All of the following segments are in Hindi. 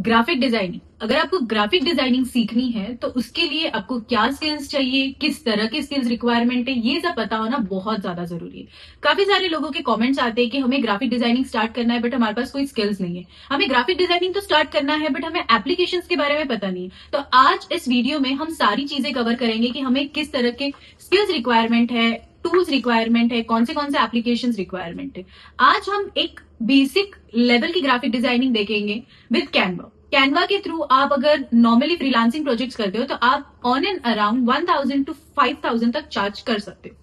Graphic designing. अगर आपको ग्राफिक डिजाइनिंग सीखनी है तो उसके लिए आपको क्या स्किल्स चाहिए, किस तरह के स्किल्स रिक्वायरमेंट है, ये सब पता होना बहुत ज्यादा जरूरी है। काफी सारे लोगों के कमेंट्स आते हैं कि हमें ग्राफिक डिजाइनिंग स्टार्ट करना है बट हमारे पास कोई स्किल्स नहीं है। हमें ग्राफिक डिजाइनिंग तो स्टार्ट करना है बट हमें एप्लीकेशंस के बारे में पता नहीं है। तो आज इस वीडियो में हम सारी चीजें कवर करेंगे कि हमें किस तरह के स्किल्स रिक्वायरमेंट है, टूल्स रिक्वायरमेंट है, कौन से एप्लीकेशंस रिक्वायरमेंट है। आज हम एक बेसिक लेवल की ग्राफिक डिजाइनिंग देखेंगे विद कैनवा। कैनवा के थ्रू आप अगर नॉर्मली फ्रीलांसिंग प्रोजेक्ट्स करते हो तो आप ऑन एंड अराउंड 1000 to 5000 तक चार्ज कर सकते हो।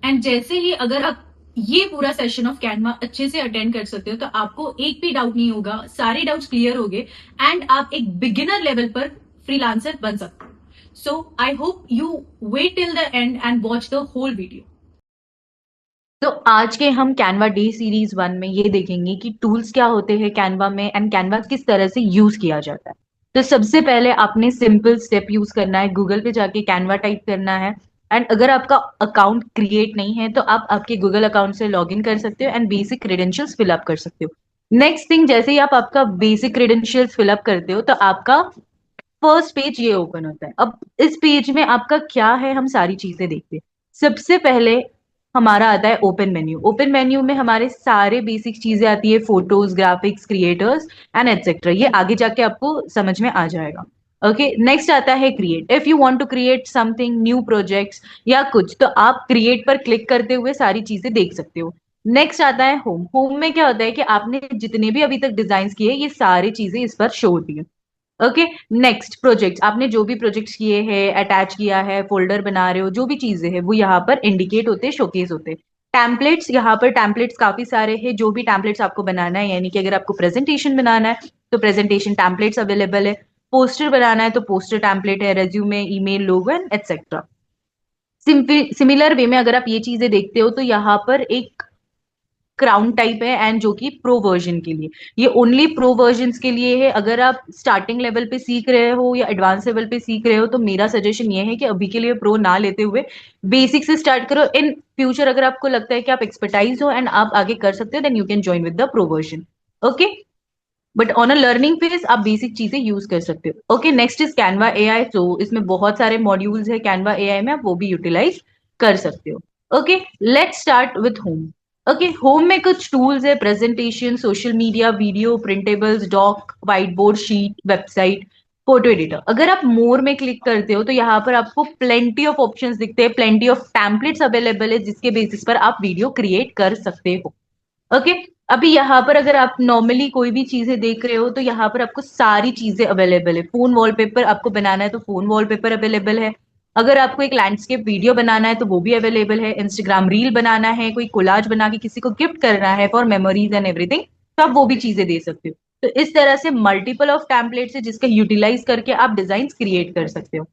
एंड जैसे ही अगर आप ये पूरा सेशन ऑफ कैनवा अच्छे से अटेंड कर सकते हो तो आपको एक भी डाउट नहीं होगा, सारे डाउट्स क्लियर हो गए एंड आप एक बिगिनर लेवल पर फ्रीलांसर बन सकते हो। So I hope you wait till the end and watch the whole video. तो आज के हम कैनवा डे सीरीज 1 में ये देखेंगे कि टूल्स क्या होते हैं कैनवा में एंड कैनवा किस तरह से यूज किया जाता है। तो सबसे पहले आपने सिंपल स्टेप यूज करना है, गूगल पे जाके कैनवा टाइप करना है। एंड अगर आपका अकाउंट क्रिएट नहीं है तो आप आपके गूगल अकाउंट से लॉग इन कर सकते हो एंड बेसिक क्रेडेंशियल्स फिलअप कर सकते हो। नेक्स्ट थिंग, जैसे ही आप आपका बेसिक क्रेडेंशियल्स फिलअप करते हो तो आपका फर्स्ट पेज ये ओपन होता है। अब इस पेज में आपका क्या है, हम सारी चीजें देखते हैं। सबसे पहले हमारा आता है ओपन मेन्यू। ओपन मेन्यू में हमारे सारे बेसिक चीजें आती है, photos, graphics, creators and etcetera. ये आगे जाके आपको समझ में आ जाएगा। ओके, नेक्स्ट आता है create. If you want to create something new projects या कुछ, तो आप क्रिएट पर क्लिक करते हुए सारी चीजें देख सकते हो। नेक्स्ट आता है होम। होम में क्या होता है कि आपने जितने भी अभी तक डिजाइन किए ये सारी चीजें इस पर शो होती है। ओके, नेक्स्ट प्रोजेक्ट, आपने जो भी प्रोजेक्ट्स किए हैं, अटैच किया है, फोल्डर बना रहे हो, जो भी चीजें हैं वो यहाँ पर इंडिकेट होते, शोकेस होते। टैम्पलेट्स, यहाँ पर टैम्पलेट्स काफी सारे हैं। जो भी टैम्पलेट्स आपको बनाना है, यानी कि अगर आपको प्रेजेंटेशन बनाना है तो प्रेजेंटेशन टैम्पलेट्स अवेलेबल है। पोस्टर बनाना है तो पोस्टर टैम्पलेट है, resume, email, logo and etcetera. Similar way में अगर आप ये चीजें देखते हो तो यहाँ पर एक क्राउन टाइप है एंड जो कि प्रो वर्जन के लिए, ये ओनली प्रो वर्जन के लिए है। अगर आप स्टार्टिंग लेवल पे सीख रहे हो या एडवांस लेवल पे सीख रहे हो तो मेरा सजेशन ये है कि अभी के लिए प्रो ना लेते हुए बेसिक से स्टार्ट करो। इन फ्यूचर अगर आपको लगता है कि आप एक्सपर्टाइज हो एंड आप आगे कर सकते हो, then you can join with the pro version. Okay, but on a learning phase आप बेसिक चीजें यूज कर सकते हो। Okay, next is Canva AI. तो इसमें बहुत सारे मॉड्यूल्स है कैनवा एआई में, आप वो भी यूटिलाइज कर सकते हो। Okay, let's start with home. Okay, home में कुछ टूल्स है, presentation, social media, video, printables, doc, white board, sheet, website, photo editor. अगर आप मोर में क्लिक करते हो तो यहाँ पर आपको प्लेंटी ऑफ ऑप्शंस दिखते हैं, प्लेंटी ऑफ टेम्पलेट्स अवेलेबल है जिसके बेसिस पर आप वीडियो क्रिएट कर सकते हो। ओके, अभी यहाँ पर अगर आप नॉर्मली कोई भी चीजें देख रहे हो तो यहाँ पर आपको सारी चीजें अवेलेबल है। फोन वॉलपेपर आपको बनाना है तो फोन वॉलपेपर अवेलेबल है। अगर आपको एक लैंडस्केप वीडियो बनाना है तो वो भी अवेलेबल है। इंस्टाग्राम रील बनाना है, कोई कोलाज बना के किसी को गिफ्ट करना है फॉर मेमोरीज एंड एवरीथिंग, तो आप वो भी चीजें दे सकते हो। तो इस तरह से मल्टीपल ऑफ टेम्पलेट्स है जिसका यूटिलाइज करके आप डिजाइन क्रिएट कर सकते हो।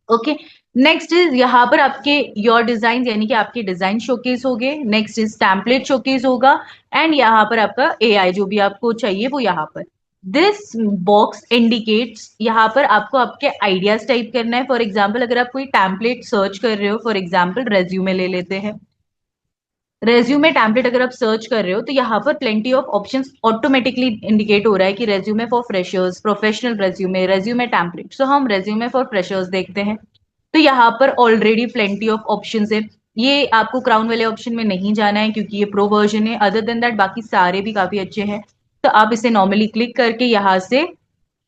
ओके, नेक्स्ट इज यहाँ पर आपके योर डिजाइन, यानी कि आपके डिजाइन शोकेस हो गए। नेक्स्ट इज टेम्पलेट शोकेस होगा एंड यहाँ पर आपका एआई जो भी आपको चाहिए वो यहाँ पर। दिस बॉक्स इंडिकेट्स, यहाँ पर आपको आपके आइडियाज टाइप करना है। फॉर एग्जाम्पल अगर आप कोई टेम्पलेट सर्च कर रहे हो, फॉर एग्जाम्पल रेज्यूमे ले लेते हैं। रेज्यूमे टेम्पलेट अगर आप सर्च कर रहे हो तो यहाँ पर plenty of options automatically indicate हो रहा है कि resume for freshers, professional resume, resume template. So हम रेज्यूमे फॉर फ्रेशर्स देखते हैं। तो यहाँ पर ऑलरेडी प्लेंटी ऑफ ऑप्शंस है। ये आपको क्राउन वाले ऑप्शन में नहीं जाना है क्योंकि ये प्रो वर्जन है। अदर देन दैट बाकी सारे भी काफी अच्छे हैं। तो आप इसे नॉर्मली क्लिक करके यहाँ से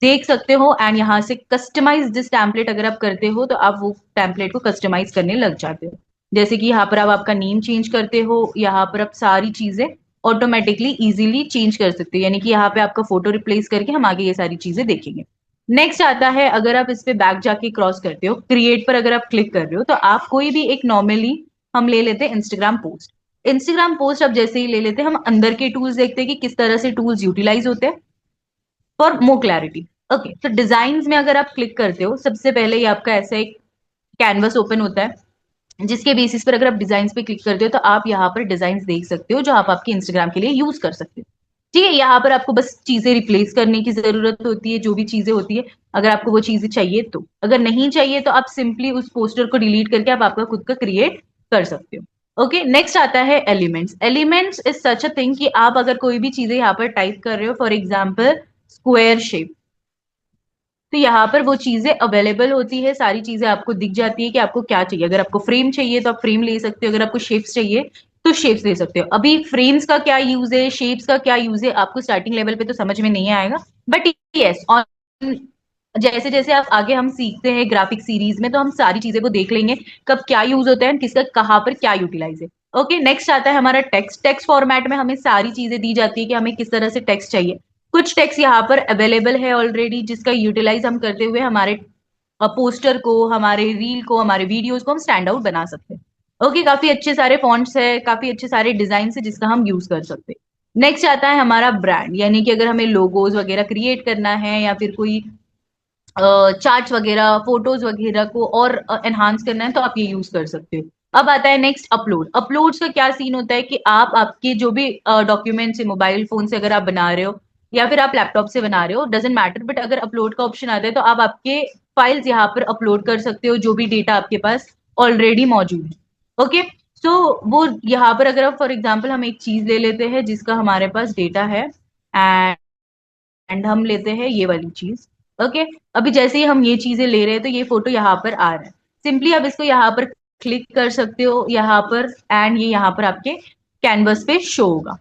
देख सकते हो एंड यहाँ से कस्टमाइज दिस टेम्पलेट अगर आप करते हो तो आप वो टेम्पलेट को कस्टमाइज करने लग जाते हो। जैसे कि यहाँ पर आप आपका नेम चेंज करते हो, यहाँ पर आप सारी चीजें ऑटोमेटिकली इजीली चेंज कर सकते हो। यानी कि यहाँ पे आपका फोटो रिप्लेस करके हम आगे ये सारी चीजें देखेंगे। नेक्स्ट आता है, अगर आप इस पे बैक जाके क्रॉस करते हो, क्रिएट पर अगर आप क्लिक कर रहे हो तो आप कोई भी एक नॉर्मली, हम ले लेते हैं इंस्टाग्राम पोस्ट। इंस्टाग्राम पोस्ट आप जैसे ही ले लेते हैं, हम अंदर के टूल्स देखते हैं कि किस तरह से टूल्स यूटिलाइज होते हैं फॉर मोर क्लैरिटी। ओके, तो डिजाइन में अगर आप क्लिक करते हो, सबसे पहले ये आपका ऐसा एक कैनवस ओपन होता है जिसके बेसिस पर अगर आप डिजाइन पे क्लिक करते हो तो आप यहाँ पर डिजाइन देख सकते हो जो आप आपके इंस्टाग्राम के लिए यूज कर सकते हो। ठीक है, यहाँ पर आपको बस चीजें रिप्लेस करने की जरूरत होती है, जो भी चीजें होती है। अगर आपको वो चीजें चाहिए तो, अगर नहीं चाहिए तो आप सिंपली उस पोस्टर को डिलीट करके आप आपका खुद का क्रिएट कर सकते हो। ओके, नेक्स्ट आता है elements. Elements is such a thing कि आप अगर कोई भी चीजें यहाँ पर टाइप कर रहे हो, फॉर एग्जाम्पल स्क्वायर शेप। तो यहाँ पर वो चीजें अवेलेबल होती है, सारी चीजें आपको दिख जाती है कि आपको क्या चाहिए। अगर आपको फ्रेम चाहिए तो आप फ्रेम ले सकते हो, अगर आपको शेप्स चाहिए तो शेप्स ले सकते हो। अभी फ्रेम्स का क्या यूज है, शेप्स का क्या यूज है, आपको स्टार्टिंग लेवल पे तो समझ में नहीं आएगा, बट यस ऑन जैसे जैसे आप आगे हम सीखते हैं ग्राफिक सीरीज में, तो हम सारी चीजें को देख लेंगे कब क्या यूज होता है, किसका कहाँ पर क्या यूटिलाइज है। ओके, नेक्स्ट आता है हमारा टेक्स्ट। टेक्स्ट फॉर्मेट में हमें सारी चीजें दी जाती है कि हमें किस तरह से टेक्स्ट चाहिए। कुछ टेक्स्ट यहाँ पर अवेलेबल है ऑलरेडी, जिसका यूटिलाइज हम करते हुए हमारे पोस्टर को, हमारे रील को, हमारे वीडियोस को हम स्टैंड आउट बना सकते हैं। ओके, काफी अच्छे सारे फॉन्ट्स है, काफी अच्छे सारे डिजाइन है जिसका हम यूज कर सकते हैं। नेक्स्ट आता है हमारा ब्रांड, यानी कि अगर हमें लोगोज वगैरह क्रिएट करना है या फिर कोई चार्ट्स वगैरह, फोटोज वगैरह को और एनहांस करना है तो आप ये यूज कर सकते हो। अब आता है नेक्स्ट अपलोड। अपलोड्स का क्या सीन होता है कि आप आपके जो भी डॉक्यूमेंट से, मोबाइल फोन से अगर आप बना रहे हो या फिर आप लैपटॉप से बना रहे हो, डजेंट मैटर, बट अगर अपलोड का ऑप्शन आता है तो आप आपके फाइल्स यहाँ पर अपलोड कर सकते हो, जो भी डेटा आपके पास ऑलरेडी मौजूद है। ओके, सो वो यहाँ पर अगर आप फॉर एग्जाम्पल हम एक चीज ले लेते हैं जिसका हमारे पास डेटा है, एंड हम लेते हैं ये वाली चीज। ओके, अभी जैसे ही हम ये चीजें ले रहे हैं तो ये फोटो यहाँ पर आ रहा है। सिंपली आप इसको यहाँ पर क्लिक कर सकते हो यहाँ पर, एंड ये यहाँ पर आपके कैनवस पे शो होगा।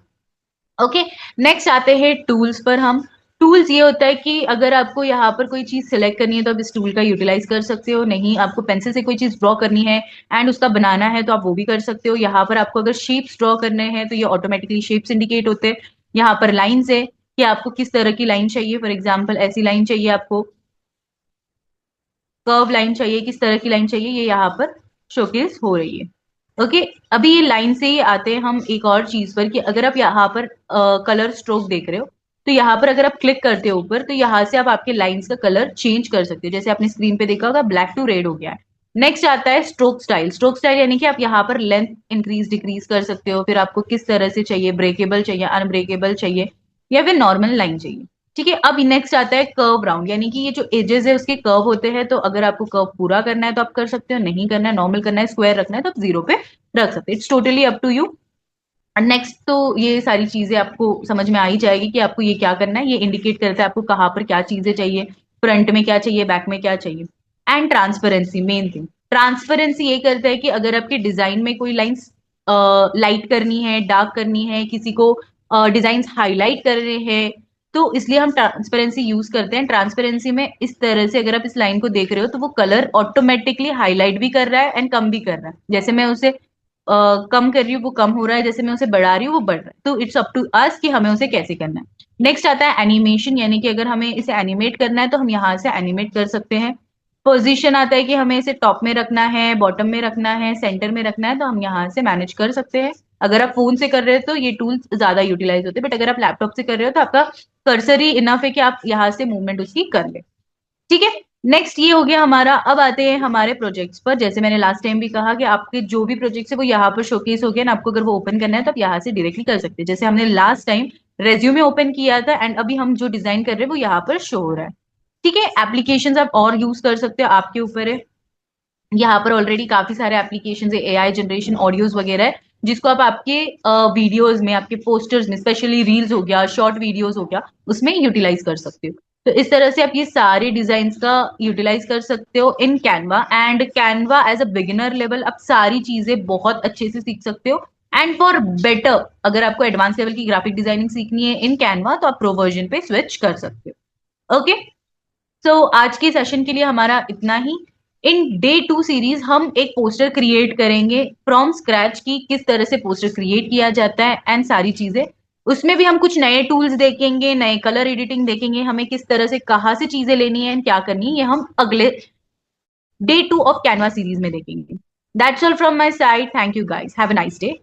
ओके, नेक्स्ट आते हैं टूल्स पर हम। टूल्स ये होता है कि अगर आपको यहाँ पर कोई चीज सिलेक्ट करनी है तो आप इस टूल का यूटिलाइज कर सकते हो, नहीं आपको पेंसिल से कोई चीज ड्रॉ करनी है एंड उसका बनाना है तो आप वो भी कर सकते हो। यहाँ पर आपको अगर शेप्स ड्रॉ करने हैं तो ये ऑटोमेटिकली शेप्स इंडिकेट होते हैं। यहाँ पर लाइन्स है कि आपको किस तरह की लाइन चाहिए, फॉर एग्जाम्पल ऐसी लाइन चाहिए आपको, कर्व लाइन चाहिए, किस तरह की लाइन चाहिए, ये यहाँ पर शोकेस हो रही है। ओके, अभी ये लाइन से ही आते हैं हम एक और चीज पर कि अगर आप यहाँ पर कलर स्ट्रोक देख रहे हो तो यहाँ पर अगर आप क्लिक करते हो ऊपर तो यहाँ से आप आपके लाइंस का कलर चेंज कर सकते हो। जैसे आपने स्क्रीन पे देखा होगा ब्लैक टू रेड हो गया है। नेक्स्ट आता है स्ट्रोक स्टाइल। स्ट्रोक स्टाइल यानी कि आप यहाँ पर लेंथ इंक्रीज डिक्रीज कर सकते हो, फिर आपको किस तरह से चाहिए, ब्रेकेबल चाहिए, अनब्रेकेबल चाहिए, या फिर नॉर्मल लाइन चाहिए। ठीक है, अब नेक्स्ट आता है कर्व राउंड, यानी कि ये जो एजेस है उसके कर्व होते हैं, तो अगर आपको कर्व पूरा करना है तो आप कर सकते हो, नहीं करना है, नॉर्मल करना है, स्क्वायर रखना है तो आप जीरो पे रख सकते हैं। It's totally up to you. Next तो ये सारी चीजें आपको समझ में आ ही जाएगी कि आपको ये क्या करना है। ये इंडिकेट करता है आपको कहाँ पर क्या चीजें चाहिए, फ्रंट में क्या चाहिए, बैक में क्या चाहिए। And transparency, main thing transparency ये करता है कि अगर आपके डिजाइन में कोई लाइंस लाइट करनी है, डार्क करनी है, किसी को डिजाइन हाईलाइट कर रहे हैं, तो इसलिए हम ट्रांसपेरेंसी यूज करते हैं। ट्रांसपेरेंसी में इस तरह से अगर आप इस लाइन को देख रहे हो तो वो कलर ऑटोमेटिकली हाईलाइट भी कर रहा है एंड कम भी कर रहा है। जैसे मैं उसे कम कर रही हूँ वो कम हो रहा है, जैसे मैं उसे बढ़ा रही हूँ वो बढ़ रहा है। तो इट्स अप टू अस कि हमें उसे कैसे करना है। नेक्स्ट आता है एनिमेशन, यानी कि अगर हमें इसे एनिमेट करना है तो हम यहाँ से एनिमेट कर सकते हैं। पोजीशन आता है कि हमें इसे टॉप में रखना है, बॉटम में रखना है, सेंटर में रखना है, तो हम यहाँ से मैनेज कर सकते हैं। अगर आप फोन से कर रहे हो तो ये टूल्स ज्यादा यूटिलाइज होते हैं, बट अगर आप लैपटॉप से कर रहे हो तो आपका कर्सर ही इनफ है कि आप यहाँ से मूवमेंट उसकी कर ले। ठीक है, नेक्स्ट ये हो गया हमारा। अब आते हैं हमारे प्रोजेक्ट्स पर। जैसे मैंने लास्ट टाइम भी कहा कि आपके जो भी प्रोजेक्ट्स है वो यहाँ पर शोकेस हो गया ना, आपको अगर वो ओपन करना है तो आप यहाँ से डायरेक्टली कर सकते हैं। जैसे हमने लास्ट टाइम रेज्यूमे ओपन किया था एंड अभी हम जो डिजाइन कर रहे हैं वो यहाँ पर शो हो रहा है। ठीक है, एप्लीकेशन आप और यूज कर सकते हो, आपके ऊपर है। यहाँ पर ऑलरेडी काफी सारे एप्लीकेशन है, एआई जनरेशन ऑडियोज वगैरह है, जिसको आप आपके वीडियोज में, आपके पोस्टर्स में, स्पेशली रील्स हो गया, शॉर्ट वीडियोज हो गया, उसमें यूटिलाइज कर सकते हो। तो इस तरह से आप ये सारे डिजाइन का यूटिलाइज कर सकते हो in Canva. And Canva as a beginner level आप सारी चीजें बहुत अच्छे से सीख सकते हो। एंड फॉर बेटर, अगर आपको एडवांस लेवल की ग्राफिक डिजाइनिंग सीखनी है इन कैनवा तो आप प्रो वर्जन पे स्विच कर सकते हो। ओके, सो आज के सेशन के लिए हमारा इतना ही। इन डे 2 सीरीज हम एक पोस्टर क्रिएट करेंगे फ्रॉम स्क्रैच की किस तरह से पोस्टर क्रिएट किया जाता है एंड सारी चीजें। उसमें भी हम कुछ नए टूल्स देखेंगे, नए कलर एडिटिंग देखेंगे, हमें किस तरह से कहाँ से चीजें लेनी है क्या करनी है, ये हम अगले डे 2 ऑफ कैनवा सीरीज में देखेंगे। That's all from my side. Thank you guys, have a nice day.